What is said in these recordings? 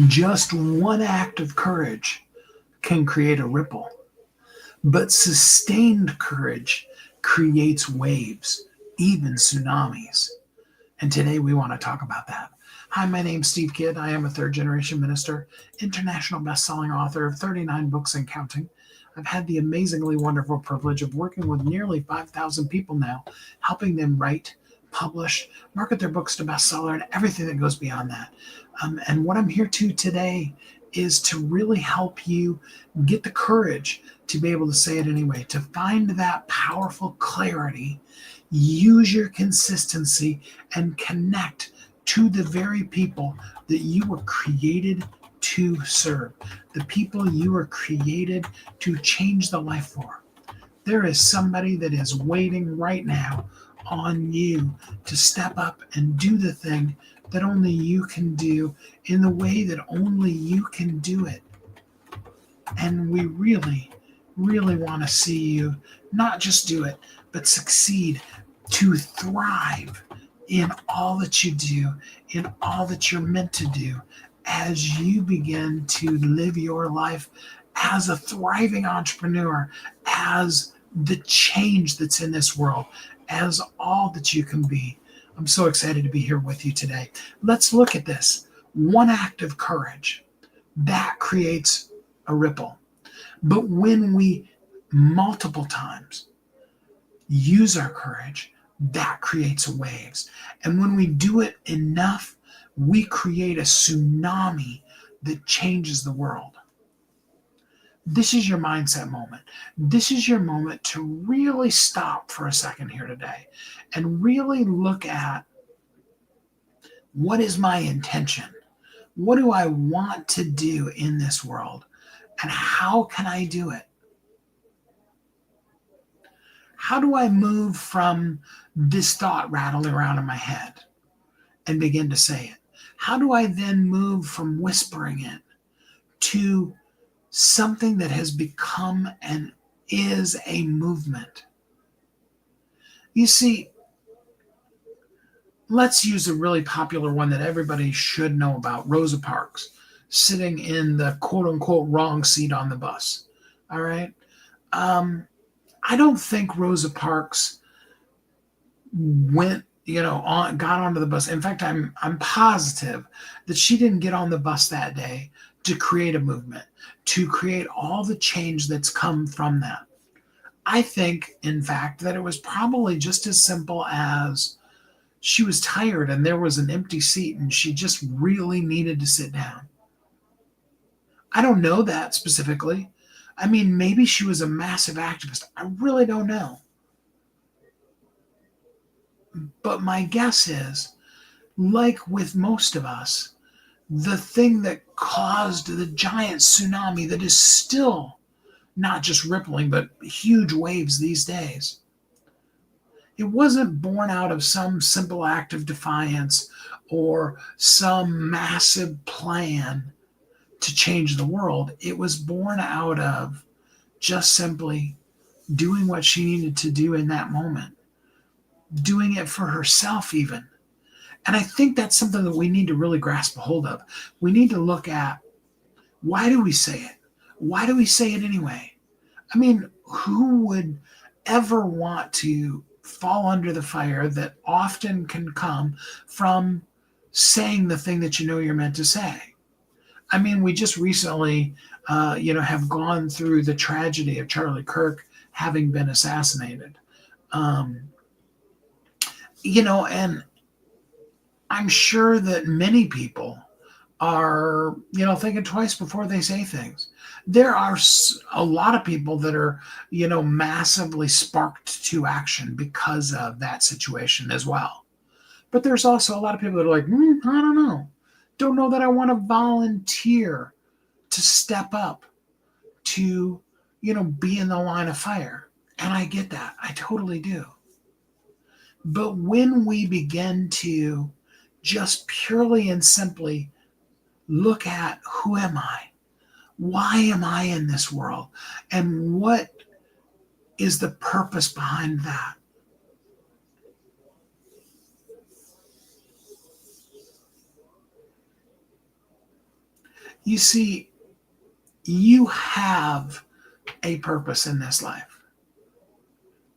Just one act of courage can create a ripple, but sustained courage creates waves, even tsunamis. And today we want to talk about that. Hi, my name's Steve Kidd. I am a third generation minister, international best-selling author of 39 books and counting. I've had the amazingly wonderful privilege of working with nearly 5,000 people now, helping them write, publish, market their books to bestseller, and everything that goes beyond that. And what I'm here to today is to really help you get the courage to be able to say it anyway, to find that powerful clarity, use your consistency, and connect to the very people that you were created to serve, the people you were created to change the life for. There is somebody that is waiting right now on you to step up and do the thing that only you can do in the way that only you can do it. And we really, really want to see you not just do it, but succeed, to thrive in all that you do, in all that you're meant to do, as you begin to live your life as a thriving entrepreneur, as the change that's in this world, as all that you can be. I'm so excited to be here with you today. Let's look at this. One act of courage, that creates a ripple. But when we multiple times use our courage, that creates waves. And when we do it enough, we create a tsunami that changes the world. This is your mindset moment. This is your moment to really stop for a second here today and really look at, what is my intention? What do I want to do in this world? And how can I do it? How do I move from this thought rattling around in my head and begin to say it? How do I then move from whispering it to something that has become and is a movement? You see, let's use a really popular one that everybody should know about, Rosa Parks, sitting in the quote unquote wrong seat on the bus. All right. I don't think Rosa Parks went, got onto the bus. In fact, I'm positive that she didn't get on the bus that day to create a movement, to create all the change that's come from that. I think, in fact, that it was probably just as simple as she was tired and there was an empty seat and she just really needed to sit down. I don't know that specifically. I mean, maybe she was a massive activist. I really don't know. But my guess is, like with most of us, the thing that caused the giant tsunami that is still not just rippling, but huge waves these days, it wasn't born out of some simple act of defiance or some massive plan to change the world. It was born out of just simply doing what she needed to do in that moment, doing it for herself even. And I think that's something that we need to really grasp a hold of. We need to look at, why do we say it? Why do we say it anyway? I mean, who would ever want to fall under the fire that often can come from saying the thing that you know you're meant to say? I mean, we just recently, have gone through the tragedy of Charlie Kirk having been assassinated. And I'm sure that many people are, thinking twice before they say things. There are a lot of people that are, massively sparked to action because of that situation as well. But there's also a lot of people that are like, I don't know. Don't know that I want to volunteer to step up to, be in the line of fire. And I get that. I totally do. But when we begin to just purely and simply look at, who am I? Why am I in this world? And what is the purpose behind that? You see, you have a purpose in this life.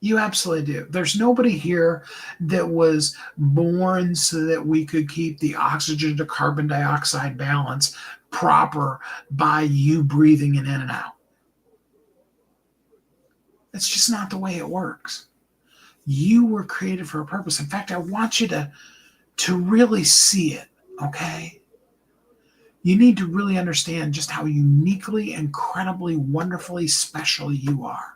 You absolutely do. There's nobody here that was born so that we could keep the oxygen to carbon dioxide balance proper by you breathing it in and out. It's just not the way it works. You were created for a purpose. In fact, I want you to really see it, okay? You need to really understand just how uniquely, incredibly, wonderfully special you are.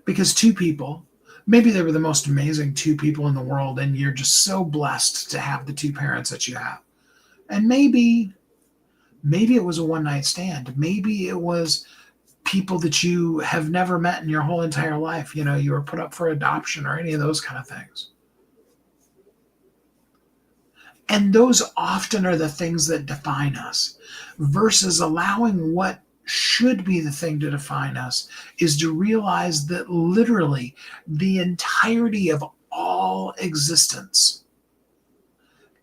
Because two people, maybe they were the most amazing two people in the world, and you're just so blessed to have the two parents that you have. And maybe it was a one-night stand. Maybe it was people that you have never met in your whole entire life. You know, you were put up for adoption or any of those kind of things. And those often are the things that define us, versus allowing what should be the thing to define us is to realize that literally the entirety of all existence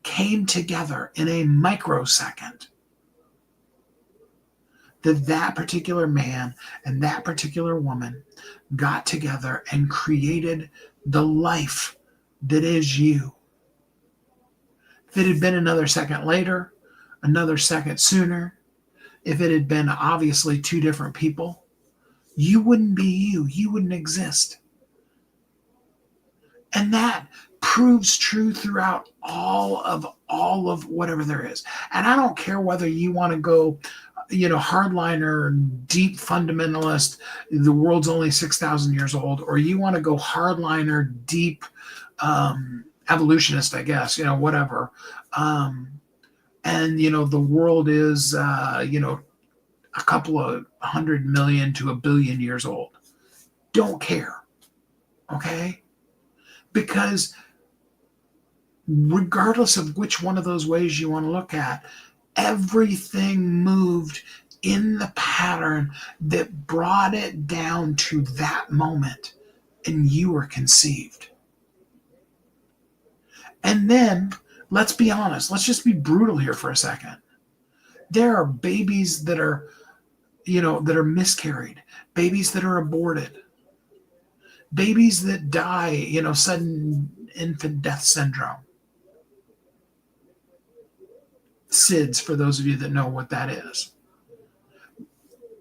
came together in a microsecond. That particular man and that particular woman got together and created the life that is you. If it had been another second later, another second sooner, if it had been obviously two different people, you wouldn't be you. You wouldn't exist. And that proves true throughout all of whatever there is. And I don't care whether you want to go, hardliner, deep fundamentalist, the world's only 6,000 years old, or you want to go hardliner, deep evolutionist, I guess, whatever. And, the world is, a couple of 100 million to 1 billion years old. Don't care. Okay? Because regardless of which one of those ways you want to look at, everything moved in the pattern that brought it down to that moment, and you were conceived. And then, let's be honest, let's just be brutal here for a second. There are babies that are, that are miscarried, babies that are aborted, babies that die, sudden infant death syndrome. SIDS, for those of you that know what that is.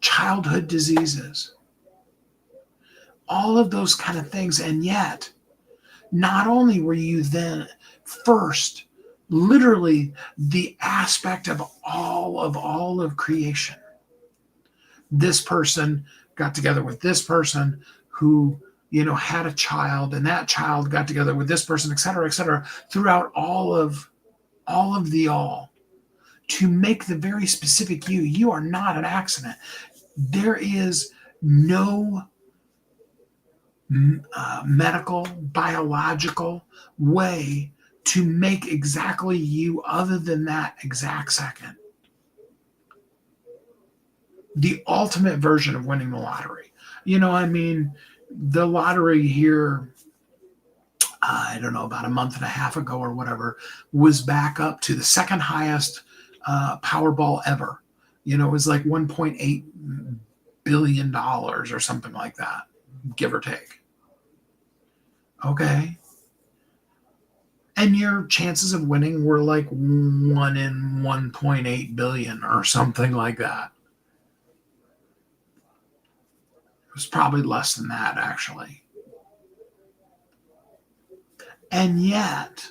Childhood diseases. All of those kind of things. And yet, not only were you then first, literally the aspect of all of creation. This person got together with this person who, had a child, and that child got together with this person, et cetera, throughout all of the all, to make the very specific you. You are not an accident. There is no medical, biological way to make exactly you other than that exact second. The ultimate version of winning the lottery. The lottery here, I don't know, about a month and a half ago or whatever, was back up to the second highest Powerball ever. It was like $1.8 billion or something like that, give or take. Okay. And your chances of winning were like 1 in 1.8 billion or something like that. It was probably less than that, actually. And yet,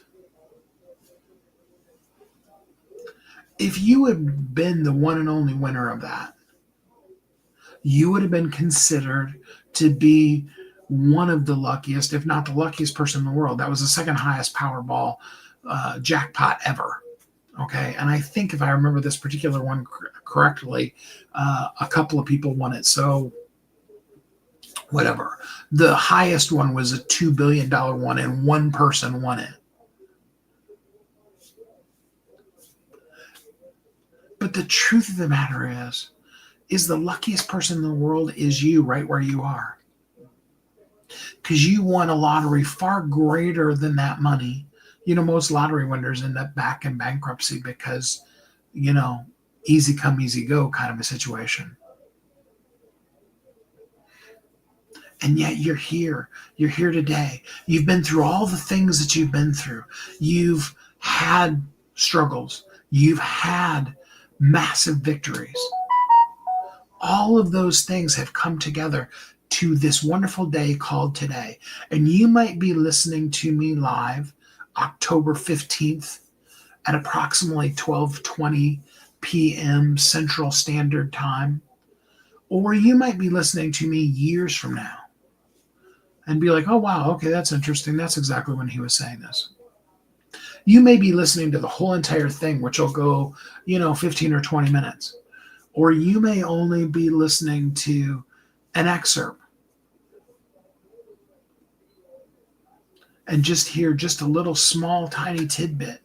if you had been the one and only winner of that, you would have been considered to be one of the luckiest, if not the luckiest person in the world. That was the second highest Powerball jackpot ever. Okay. And I think if I remember this particular one correctly, a couple of people won it. So whatever. The highest one was a $2 billion one, and one person won it. But the truth of the matter is the luckiest person in the world is you right where you are. Because you won a lottery far greater than that money. Most lottery winners end up back in bankruptcy because, easy come, easy go kind of a situation. And yet you're here. You're here today. You've been through all the things that you've been through. You've had struggles. You've had massive victories. All of those things have come together to this wonderful day called today. And you might be listening to me live October 15th at approximately 12:20 p.m. Central Standard Time. Or you might be listening to me years from now and be like, oh, wow, okay, that's interesting. That's exactly when he was saying this. You may be listening to the whole entire thing, which will go, 15 or 20 minutes. Or you may only be listening to an excerpt and just hear just a little small, tiny tidbit.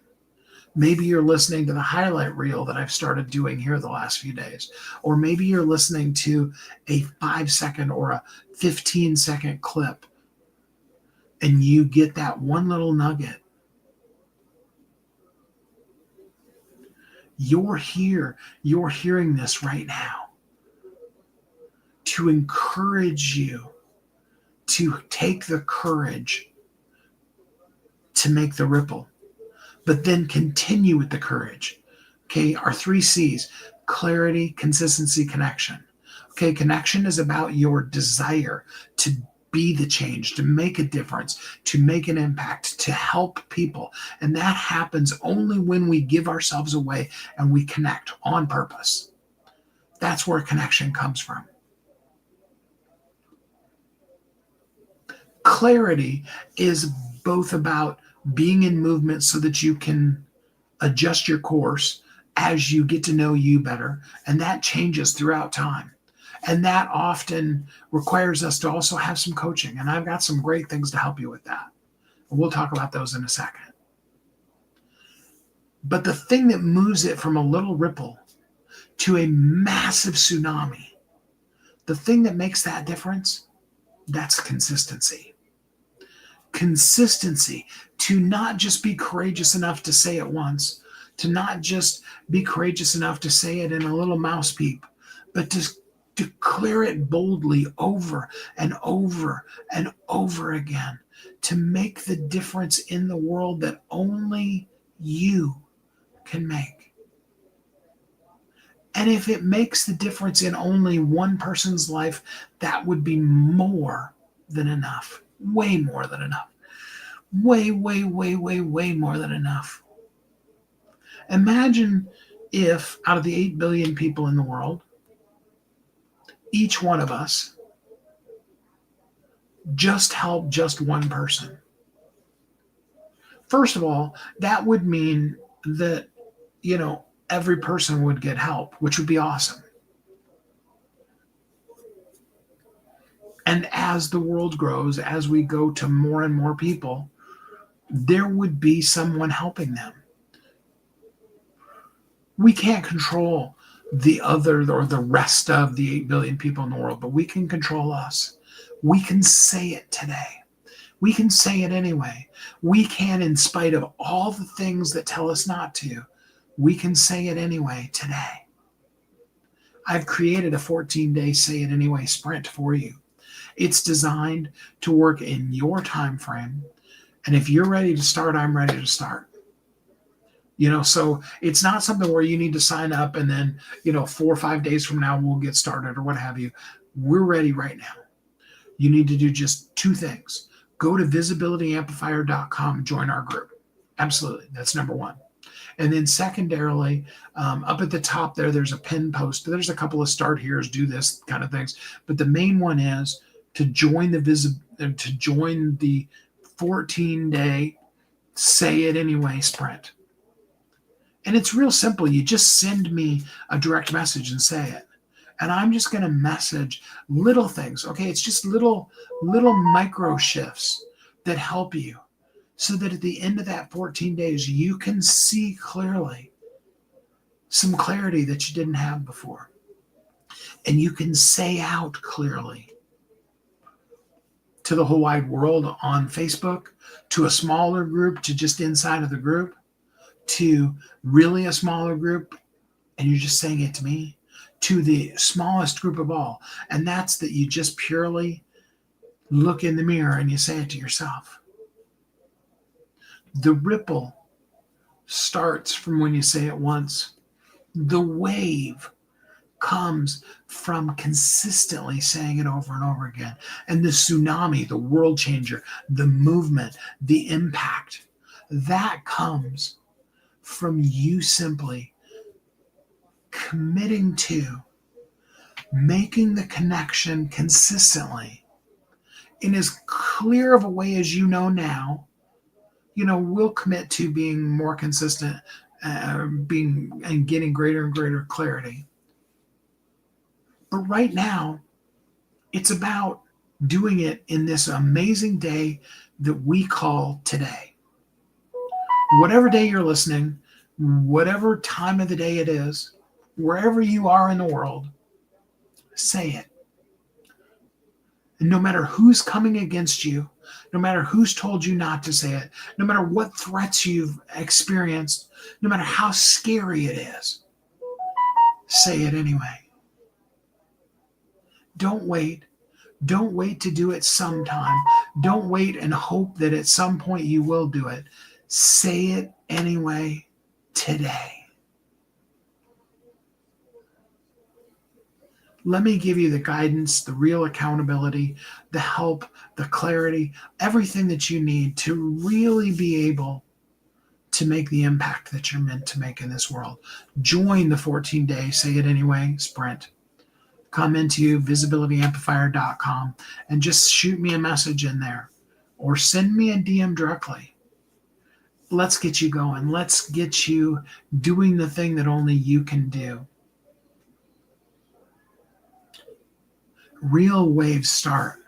Maybe you're listening to the highlight reel that I've started doing here the last few days. Or maybe you're listening to a 5-second or a 15-second clip and you get that one little nugget. You're here. You're hearing this right now to encourage you to take the courage to make the ripple, but then continue with the courage. Okay, our 3 C's: clarity, consistency, connection. Okay, connection is about your desire to be the change, to make a difference, to make an impact, to help people. And that happens only when we give ourselves away and we connect on purpose. That's where connection comes from. Clarity is both about being in movement so that you can adjust your course as you get to know you better, and that changes throughout time. And that often requires us to also have some coaching, and I've got some great things to help you with that. And we'll talk about those in a second. But the thing that moves it from a little ripple to a massive tsunami, the thing that makes that difference, that's consistency. Consistency, to not just be courageous enough to say it once, to not just be courageous enough to say it in a little mouse peep, but to declare it boldly over and over and over again, to make the difference in the world that only you can make. And if it makes the difference in only one person's life, that would be more than enough. Way more than enough. Way, way, way, way, way more than enough. Imagine if out of the 8 billion people in the world, each one of us just helped just one person. First of all, that would mean that, every person would get help, which would be awesome. And as the world grows, as we go to more and more people, there would be someone helping them. We can't control the other or the rest of the 8 billion people in the world, but we can control us. We can say it today. We can say it anyway. We can, in spite of all the things that tell us not to, we can say it anyway today. I've created a 14-day Say It Anyway sprint for you. It's designed to work in your time frame. And if you're ready to start, I'm ready to start. So it's not something where you need to sign up and then, 4 or 5 days from now, we'll get started or what have you. We're ready right now. You need to do just 2 things. Go to visibilityamplifier.com, join our group. Absolutely. That's number 1. And then secondarily, up at the top there's a pinned post. There's a couple of start here's, do this kind of things. But the main one is to join the 14-day Say It Anyway sprint. And it's real simple. You just send me a direct message and say it. And I'm just going to message little things. Okay, it's just little micro shifts that help you so that at the end of that 14 days, you can see clearly some clarity that you didn't have before. And you can say out clearly to the whole wide world on Facebook, to a smaller group, to just inside of the group, to really a smaller group And you're just saying it to me, to the smallest group of all. And that's that you just purely look in the mirror and you say it to yourself. The ripple starts from when you say it once. The wave comes from consistently saying it over and over again. And the tsunami, the world changer, the movement, the impact, that comes from you simply committing to making the connection consistently in as clear of a way as you know now. We'll commit to being more consistent, being and getting greater and greater clarity. But right now, it's about doing it in this amazing day that we call today. Whatever day you're listening, whatever time of the day it is, wherever you are in the world, say it. And no matter who's coming against you, no matter who's told you not to say it, no matter what threats you've experienced, no matter how scary it is, say it anyway. Don't wait. Don't wait to do it sometime. Don't wait and hope that at some point you will do it. Say it anyway today. Let me give you the guidance, the real accountability, the help, the clarity, everything that you need to really be able to make the impact that you're meant to make in this world. Join the 14-day Say It Anyway sprint. Come into visibilityamplifier.com and just shoot me a message in there or send me a DM directly. Let's get you going. Let's get you doing the thing that only you can do. Real waves start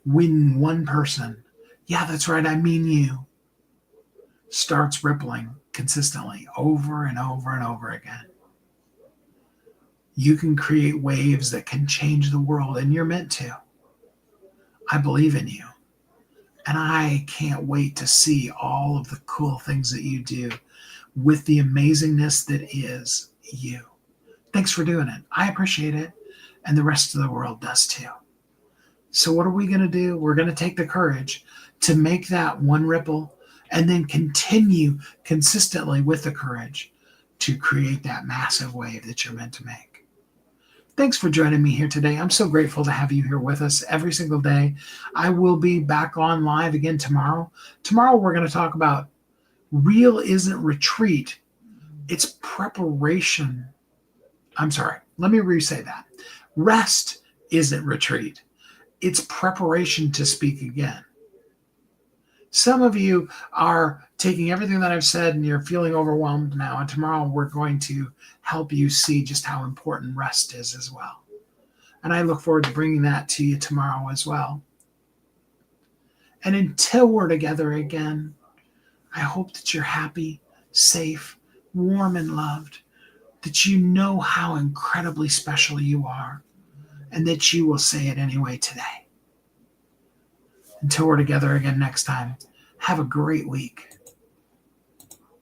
when one person, yeah, that's right, I mean you, starts rippling consistently over and over and over again. You can create waves that can change the world, and you're meant to. I believe in you. And I can't wait to see all of the cool things that you do with the amazingness that is you. Thanks for doing it. I appreciate it. And the rest of the world does too. So what are we going to do? We're going to take the courage to make that one ripple and then continue consistently with the courage to create that massive wave that you're meant to make. Thanks for joining me here today. I'm so grateful to have you here with us every single day. I will be back on live again tomorrow. Tomorrow we're going to talk about real isn't retreat. It's preparation. I'm sorry. Let me re-say that. Rest isn't retreat. It's preparation to speak again. Some of you are taking everything that I've said and you're feeling overwhelmed now. And tomorrow we're going to help you see just how important rest is as well. And I look forward to bringing that to you tomorrow as well. And until we're together again, I hope that you're happy, safe, warm, and loved, that you know how incredibly special you are, and that you will say it anyway today. Until we're together again next time, have a great week.